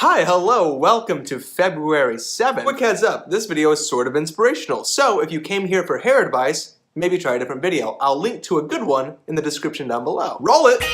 Hi, hello, welcome to February 7th. Quick heads up, this video is sort of inspirational, so if you came here for hair advice, maybe try a different video. I'll link to a good one in the description down below. Roll it!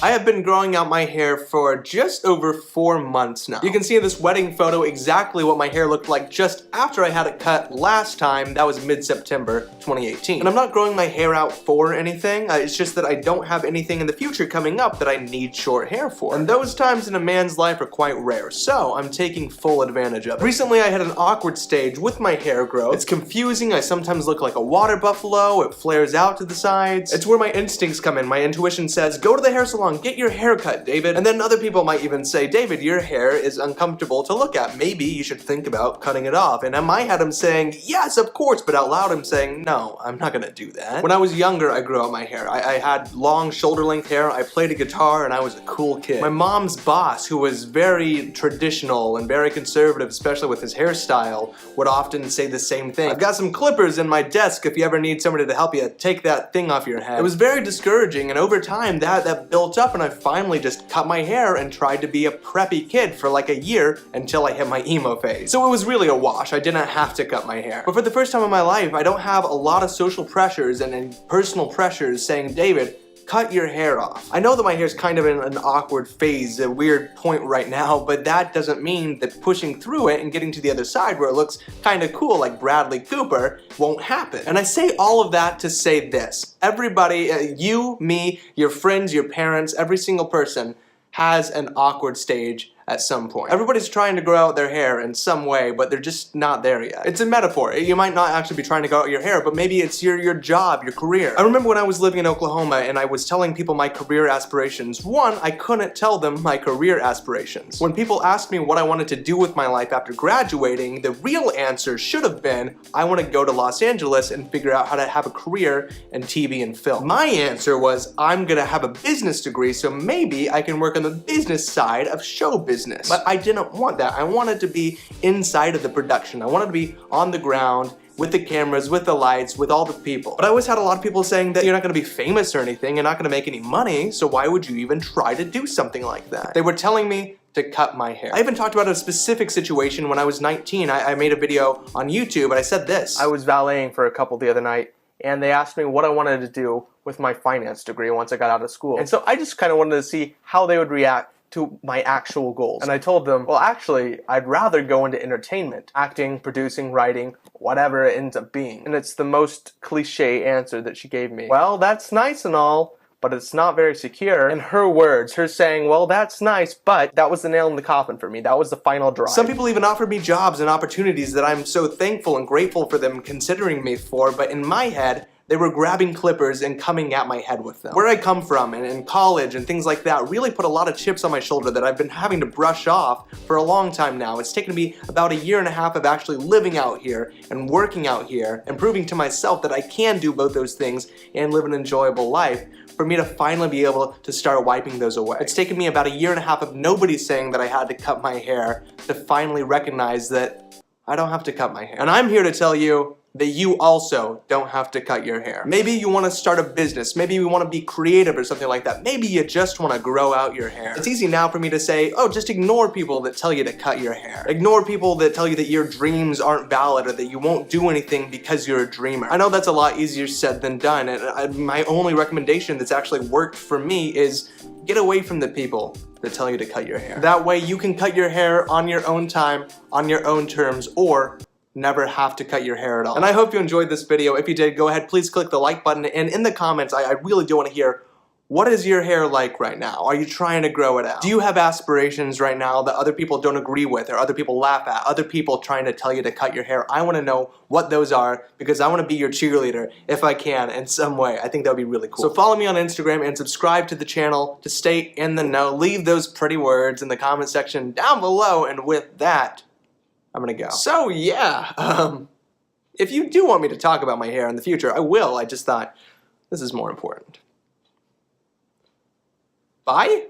I have been growing out my hair for just over 4 months now. You can see in this wedding photo exactly what my hair looked like just after I had it cut last time. That was mid-September 2018. And I'm not growing my hair out for anything, it's just that I don't have anything in the future coming up that I need short hair for. And those times in a man's life are quite rare, so I'm taking full advantage of it. Recently I had an awkward stage with my hair growth. It's confusing, I sometimes look like a water buffalo, it flares out to the sides. It's where my instincts come in. My intuition says, go to the hair salon, get your hair cut, David. And then other people might even say, David, your hair is uncomfortable to look at. Maybe you should think about cutting it off. And in my head, I'm saying, yes, of course, but out loud, I'm saying, no, I'm not gonna do that. When I was younger, I grew out my hair. I had long shoulder-length hair, I played a guitar, and I was a cool kid. My mom's boss, who was very traditional and very conservative, especially with his hairstyle, would often say the same thing. I've got some clippers in my desk if you ever need somebody to help you take that thing off your head. It was very discouraging, and over time, that built up, and I finally just cut my hair and tried to be a preppy kid for like a year until I hit my emo phase. So it was really a wash. I didn't have to cut my hair. But for the first time in my life, I don't have a lot of social pressures and personal pressures saying, David, cut your hair off. I know that my hair's kind of in an awkward phase, a weird point right now, but that doesn't mean that pushing through it and getting to the other side where it looks kind of cool like Bradley Cooper won't happen. And I say all of that to say this. Everybody, you, me, your friends, your parents, every single person has an awkward stage at some point. Everybody's trying to grow out their hair in some way, but they're just not there yet. It's a metaphor. You might not actually be trying to grow out your hair, but maybe it's your job, your career. I remember when I was living in Oklahoma and I was telling people my career aspirations. One, I couldn't tell them my career aspirations. When people asked me what I wanted to do with my life after graduating, the real answer should have been, I want to go to Los Angeles and figure out how to have a career in TV and film. My answer was, I'm gonna have a business degree, so maybe I can work on the business side of show business. But I didn't want that. I wanted to be inside of the production. I wanted to be on the ground with the cameras, with the lights, with all the people. But I always had a lot of people saying that you're not gonna be famous or anything, you're not gonna make any money, so why would you even try to do something like that? They were telling me to cut my hair. I even talked about a specific situation when I was 19. I made a video on YouTube and I said this. I was valeting for a couple the other night and they asked me what I wanted to do with my finance degree once I got out of school. And so I just kind of wanted to see how they would react to my actual goals. And I told them, well, actually, I'd rather go into entertainment, acting, producing, writing, whatever it ends up being. And it's the most cliche answer that she gave me. Well, that's nice and all, but it's not very secure. In her words, her saying, well, that's nice, but that was the nail in the coffin for me. That was the final drive. Some people even offered me jobs and opportunities that I'm so thankful and grateful for them considering me for, but in my head, they were grabbing clippers and coming at my head with them. Where I come from and in college and things like that really put a lot of chips on my shoulder that I've been having to brush off for a long time now. It's taken me about 1.5 years of actually living out here and working out here and proving to myself that I can do both those things and live an enjoyable life for me to finally be able to start wiping those away. It's taken me about 1.5 years of nobody saying that I had to cut my hair to finally recognize that I don't have to cut my hair. And I'm here to tell you that you also don't have to cut your hair. Maybe you want to start a business, maybe you want to be creative or something like that, maybe you just want to grow out your hair. It's easy now for me to say, oh, just ignore people that tell you to cut your hair. Ignore people that tell you that your dreams aren't valid or that you won't do anything because you're a dreamer. I know that's a lot easier said than done, and my only recommendation that's actually worked for me is get away from the people that tell you to cut your hair. That way you can cut your hair on your own time, on your own terms, or never have to cut your hair at all. And I hope you enjoyed this video. If you did, go ahead, please click the like button, and in the comments, I really do want to hear, what is your hair like right now? Are you trying to grow it out? Do you have aspirations right now that other people don't agree with or other people laugh at? Other people trying to tell you to cut your hair? I want to know what those are because I want to be your cheerleader if I can in some way. I think that would be really cool. So follow me on Instagram and subscribe to the channel to stay in the know. Leave those pretty words in the comment section down below, and with that, I'm gonna go. So yeah, if you do want me to talk about my hair in the future, I will. I just thought this is more important. Bye?